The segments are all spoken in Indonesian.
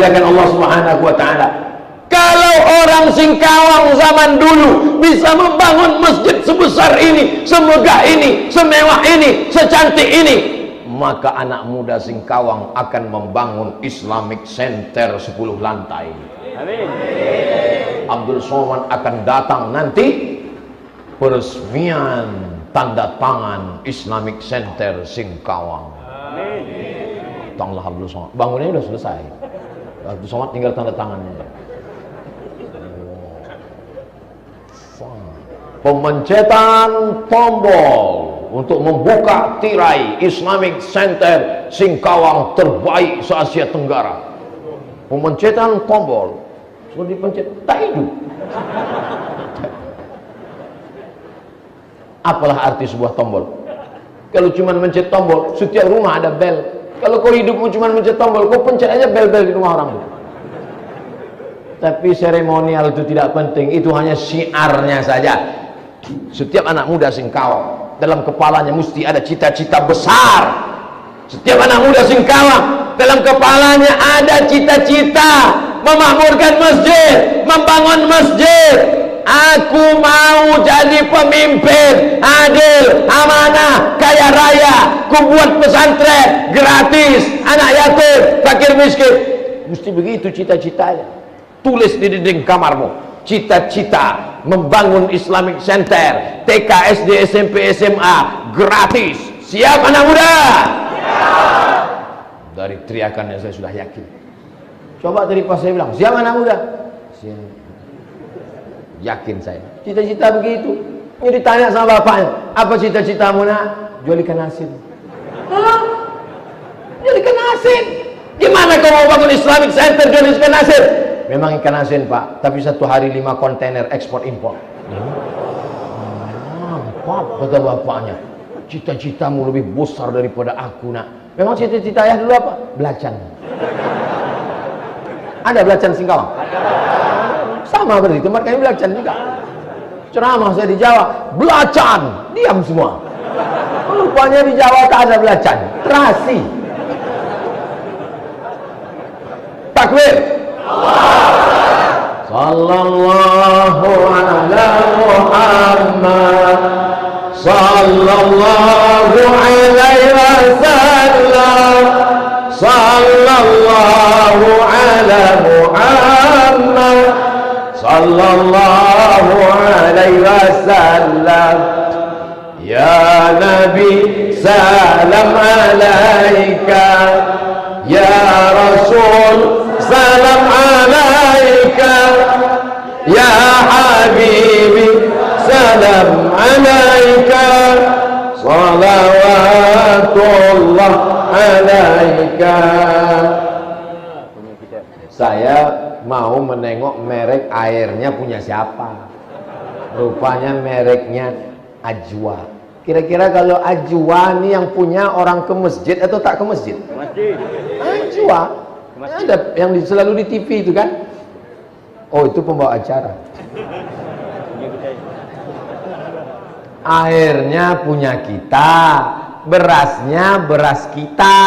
dimuliakan Allah Subhanahu wa taala. Kalau orang Singkawang zaman dulu bisa membangun masjid sebesar ini, semegah ini, semewah ini, secantik ini, maka anak muda Singkawang akan membangun Islamic Center 10 lantai. Amin. Abdul Somad akan datang nanti peresmian tanda tangan Islamic Center Singkawang. Amin. Datanglah Abdul Somad. Bangunnya sudah selesai. Abdul Somad tinggal tanda tangannya. Pemencetan tombol untuk membuka tirai Islamic Center Singkawang terbaik se-Asia Tenggara. Pemencetan tombol sudah dipencet, tak hidup. Apalah arti sebuah tombol? Kalau cuma mencet tombol, setiap rumah ada bel. Kalau kau hidupmu cuma mencet tombol, kau pencet aja bel-bel di rumah orang. Tapi seremonial itu tidak penting, itu hanya syiarnya saja. Setiap anak muda Singkawang dalam kepalanya mesti ada cita-cita besar. Setiap anak muda Singkawang dalam kepalanya ada cita-cita memakmurkan masjid, membangun masjid. Aku mau jadi pemimpin adil, amanah, kaya raya. Ku buat pesantren gratis, anak yatim, fakir miskin. Mesti begitu cita-citanya. Tulis di dinding kamarmu, cita-cita membangun Islamic Center, TK, SD, SMP, SMA gratis. Siap anak muda? Siap. Dari teriakannya saya sudah yakin. Coba tadi pas saya bilang, siap anak muda? Siap. Yakin saya. Cita-cita begitu. Ini ditanya sama bapaknya, apa cita-citamu nak? Jual ikan asin. Hah? Jual ikan asin? Gimana kau mau bangun Islamic Center jual ikan asin? Memang ikan asin pak, tapi satu hari 5 kontainer ekspor impor. Mantap kata bapaknya. Cita-citamu lebih besar daripada aku nak. Memang cita-cita ayah dulu apa? Belacan. Ada belacan Singkawang? Sama berarti tempat kami belacan juga. Ceramah saya di Jawa, belacan, diam semua. Rupanya di Jawa tak ada belacan, terasi. Takbir. Sallallahu ala Muhammad, sallallahu alaihi wasallam, sallallahu ala Muhammad, sallallahu alaihi wasallam. Ya Nabi salam alaika, ya Rasul salam alaika, ya Habibi salam alaika, salawatullah alaika. Saya mau menengok merek airnya punya siapa. Rupanya mereknya Ajwa. Kira-kira kalau Ajwa ini yang punya orang ke masjid atau tak ke masjid? Ajwa. Ada yang selalu di TV itu kan? Oh, itu pembawa acara. Airnya punya kita, berasnya beras kita.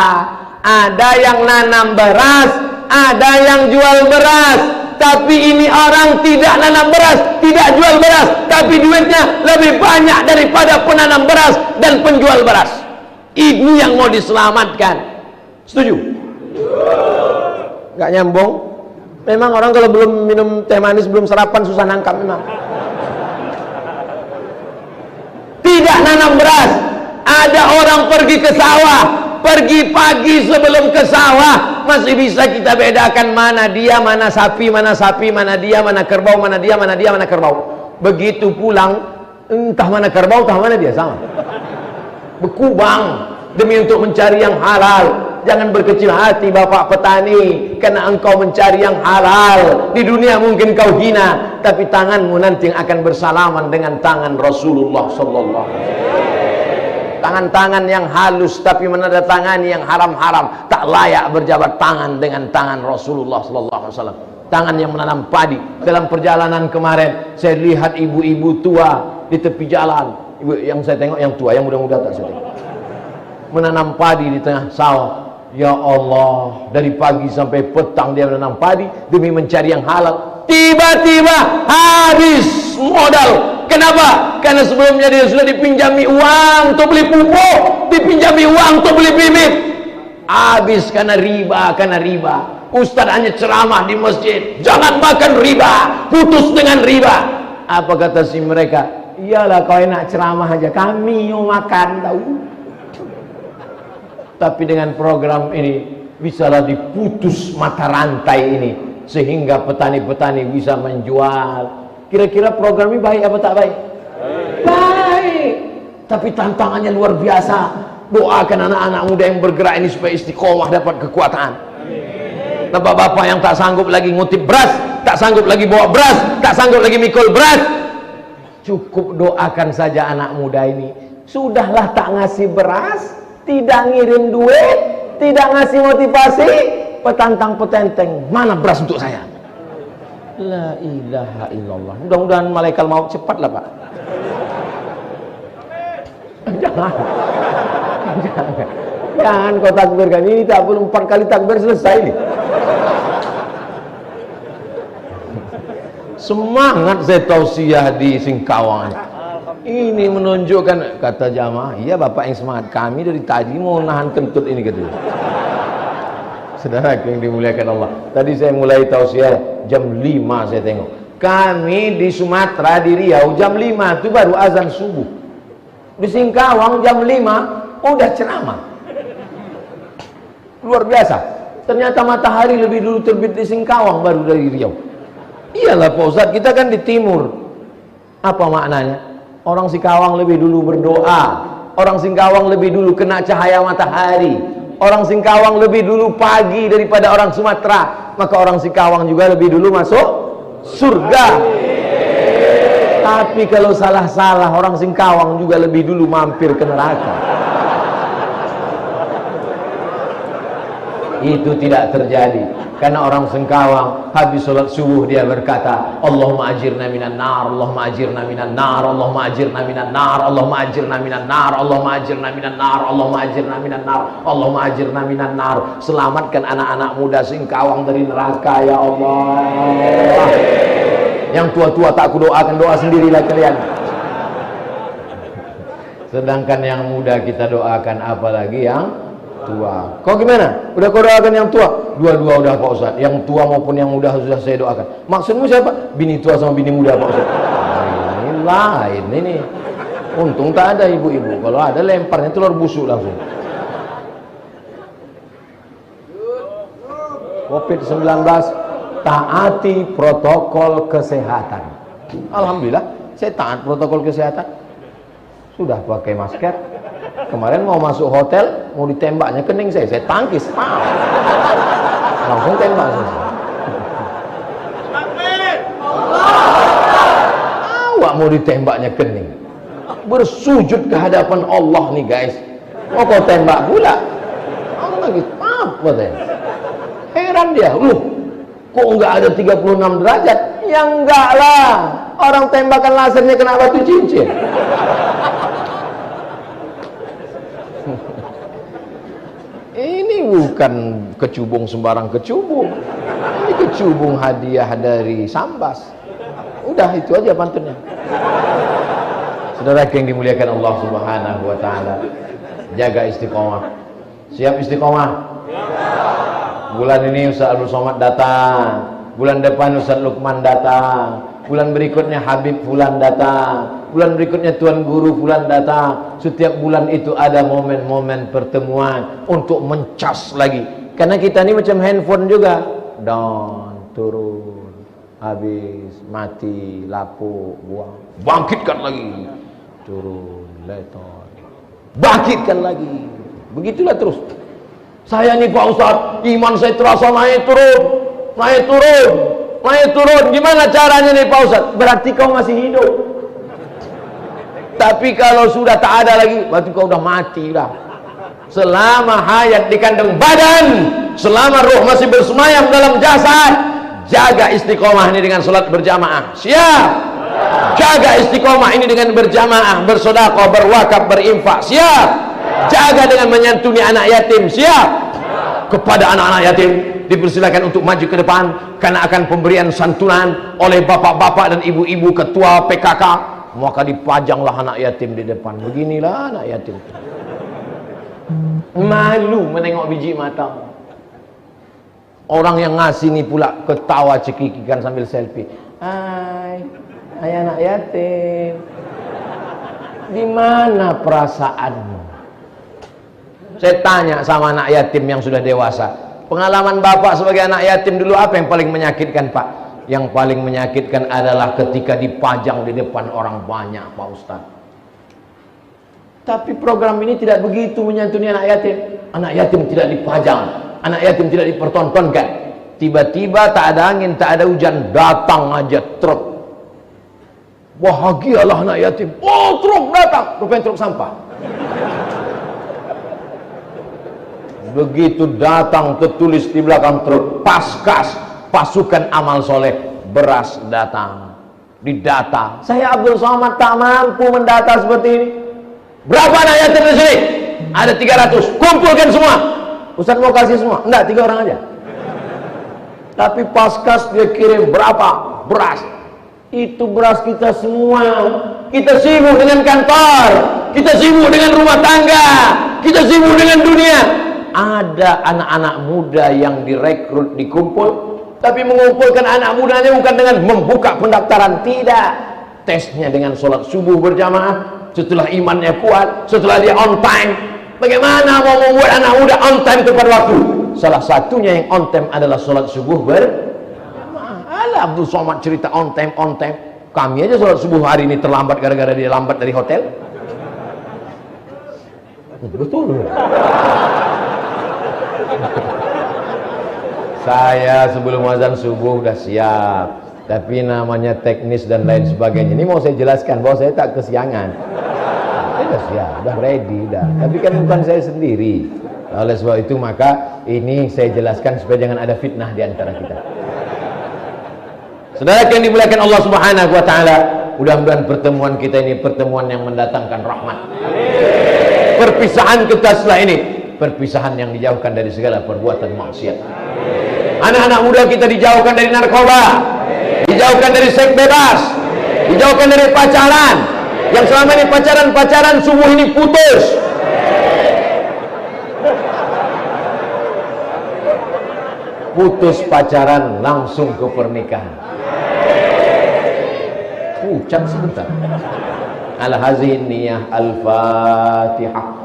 Ada yang nanam beras, ada yang jual beras. Tapi ini orang tidak nanam beras, tidak jual beras, tapi duitnya lebih banyak daripada penanam beras dan penjual beras. Ini yang mau diselamatkan. Setuju? Gak nyambung. Memang orang kalau belum minum teh manis, belum sarapan, susah nangkap memang. Tidak nanam beras. Ada orang pergi ke sawah, pergi pagi sebelum ke sawah, masih bisa kita bedakan mana dia, mana sapi, mana sapi, mana dia, mana kerbau, mana dia, mana dia, mana kerbau. Begitu pulang, entah mana kerbau, entah mana dia, sama. Berkubang demi untuk mencari yang halal. Jangan berkecil hati bapak petani, karena engkau mencari yang halal. Di dunia mungkin kau hina, tapi tanganmu nanti yang akan bersalaman dengan tangan Rasulullah sallallahu alaihi wasallam. Tangan-tangan yang halus tapi menandatangani yang haram-haram tak layak berjabat tangan dengan tangan Rasulullah sallallahu alaihi wasallam. Tangan yang menanam padi. Dalam perjalanan kemarin saya lihat ibu-ibu tua di tepi jalan. Ibu yang saya tengok yang tua, yang muda-muda tak saya tengok. Menanam padi di tengah sawah. Ya Allah, dari pagi sampai petang dia menanam padi demi mencari yang halal. Tiba-tiba habis modal. Kenapa? Karena sebelumnya dia sudah dipinjami uang untuk beli pupuk, dipinjami uang untuk beli bibit. Habis karena riba, Ustaz hanya ceramah di masjid, jangan makan riba, putus dengan riba. Apa kata si mereka? Iyalah, kau enak ceramah aja, kami mau makan tahu. Tapi dengan program ini bisalah diputus mata rantai ini, sehingga petani-petani bisa menjual. Kira-kira program ini baik apa tak baik? Baik. Tapi tantangannya luar biasa. Doakan anak-anak muda yang bergerak ini supaya istiqomah, dapat kekuatan. Bapak-bapak yang tak sanggup lagi ngutip beras, tak sanggup lagi bawa beras, tak sanggup lagi mikul beras, cukup doakan saja anak muda ini. Sudahlah tak ngasih beras, tidak ngirim duit, tidak ngasih motivasi, petantang petenteng, mana beras untuk saya? La ilaha illallah. Mudah-mudahan malaikat maut cepatlah, Pak. Jangan kau takbirkan. Ini tak perlu 4 kali takbir selesai nih. Semangat saya tausiah di Singkawang. Ini menunjukkan, kata jamaah, iya bapak yang semangat, kami dari tadi mau nahan kentut ini gitu. Saudara yang dimuliakan Allah, tadi saya mulai tausiah jam 5 saya tengok. Kami di Sumatera, di Riau jam 5 itu baru azan subuh. Di Singkawang jam 5 udah ceramah. Luar biasa. Ternyata matahari lebih dulu terbit di Singkawang baru dari Riau. Iyalah Pak Ustadz, kita kan di timur. Apa maknanya? Orang Singkawang lebih dulu berdoa, orang Singkawang lebih dulu kena cahaya matahari, orang Singkawang lebih dulu pagi daripada orang Sumatera, maka orang Singkawang juga lebih dulu masuk surga. Tapi kalau salah-salah, orang Singkawang juga lebih dulu mampir ke neraka. Itu tidak terjadi, karena orang Singkawang habis sholat subuh dia berkata, Allahumma ajirna minan nar, Allahumma ajirna minan nar, Allahumma ajirna minan nar, Allahumma ajirna minan nar, Allahumma ajirna minan nar, Allahumma ajirna minan nar, Allahumma ajirna minan nar. Selamatkan anak-anak muda Singkawang dari neraka ya Allah. Yang tua-tua tak aku doakan, doa sendirilah kalian. Sedangkan yang muda kita doakan, apalagi yang tua. Kau gimana? Udah kau doakan yang tua? Dua-dua udah Pak Ustaz. Yang tua maupun yang muda sudah saya doakan. Maksudmu siapa? Bini tua sama bini muda Pak Ustaz. Ini lain ini. Untung tak ada ibu-ibu. Kalau ada lemparnya telur busuk langsung. COVID-19, taati protokol kesehatan. Alhamdulillah, saya taat protokol kesehatan. Sudah pakai masker. Kemarin mau masuk hotel, mau ditembaknya kening saya tangkis, langsung tembak saya. Awak mau ditembaknya kening, bersujud ke hadapan Allah nih guys. Oh kau tembak pula, Allah lagi apa deh? Heran dia, kok enggak ada 36 derajat? Ya enggak lah, orang tembakan lasernya kena batu cincin. Ini bukan kecubung sembarang kecubung. Ini kecubung hadiah dari Sambas. Udah itu aja pantunnya. Saudara yang dimuliakan Allah Subhanahu wa taala, jaga istiqomah. Siap istiqomah? Bulan ini Ustaz Abdul Somad datang. Bulan depan Ustaz Lukman datang. Bulan berikutnya Habib Fulan datang. Bulan berikutnya Tuan Guru Fulan datang. Setiap bulan itu ada momen-momen pertemuan untuk mencas lagi. Karena kita ini macam handphone juga. Down, turun, habis, mati, lapuk, buang. Bangkitkan lagi. Turun, letoy. Bangkitkan lagi. Begitulah terus. Saya nih Pak Ustaz, iman saya terasa naik turun. Naik turun. Naik turun. Gimana caranya nih Pak Ustaz? Berarti kau masih hidup. Tapi kalau sudah tak ada lagi, berarti kau udah mati dah. Selama hayat di kandung badan, selama ruh masih bersemayam dalam jasad, jaga istiqomah ini dengan salat berjamaah. Siap. Jaga istiqomah ini dengan berjamaah, bersedekah, berwakaf, berinfak. Siap. Jaga dengan menyantuni anak yatim. Siap. kepada anak-anak yatim dipersilakan untuk maju ke depan, karena akan pemberian santunan oleh bapak-bapak dan ibu-ibu ketua PKK. Maka dipajanglah anak yatim di depan. Beginilah anak yatim. Malu menengok biji mata. Orang yang ngasih ini pula ketawa cekikikan sambil selfie. Hai anak yatim, di mana perasaanmu? Saya tanya sama anak yatim yang sudah dewasa, pengalaman bapak sebagai anak yatim dulu apa yang paling menyakitkan, Pak? Yang paling menyakitkan adalah ketika dipajang di depan orang banyak, Pak Ustadz. Tapi program ini tidak begitu menyantuni anak yatim. Anak yatim tidak dipajang, anak yatim tidak dipertontonkan. Tiba-tiba tak ada angin, tak ada hujan, datang aja truk. Bahagialah anak yatim. Oh, truk datang, rupanya truk sampah. Begitu datang, tertulis di belakang truk, Paskas, pasukan amal soleh, beras datang. Didata. Saya Abdul Somad tak mampu mendata seperti ini. Berapa anak yatim di sini? Ada 300. Kumpulkan semua. Ustaz mau kasih semua? Enggak, 3 orang aja. Tapi Paskas dia kirim berapa? Beras. Itu beras kita semua. Kita sibuk dengan kantor, kita sibuk dengan rumah tangga, kita sibuk dengan dunia. Ada anak-anak muda yang direkrut, dikumpul, tapi mengumpulkan anak mudanya bukan dengan membuka pendaftaran, tidak. Tesnya dengan sholat subuh berjamaah. Setelah imannya kuat, setelah dia on time. Bagaimana mau membuat anak muda on time tepat waktu? Salah satunya yang on time adalah sholat subuh berjamaah. Alah, Abdul Somad cerita on time, on time. Kami aja sholat subuh hari ini terlambat gara-gara dia lambat dari hotel. Betul. Saya sebelum azan subuh udah siap, tapi namanya teknis dan lain sebagainya. Ini mau saya jelaskan bahwa saya tak kesiangan. Saya udah siap, udah ready, udah. Tapi kan bukan saya sendiri. Oleh sebab itu maka ini saya jelaskan supaya jangan ada fitnah di antara kita. Saudara yang dimuliakan Allah Subhanahu wa taala, mudah-mudahan pertemuan kita ini pertemuan yang mendatangkan rahmat. Perpisahan kita setelah ini perpisahan yang dijauhkan dari segala perbuatan maksiat. Anak-anak muda kita dijauhkan dari narkoba, dijauhkan dari seks bebas, dijauhkan dari pacaran. Yang selama ini pacaran subuh ini putus. Putus pacaran langsung ke pernikahan. Ucap sebentar. Al-Haziniyah Al-Fatihah.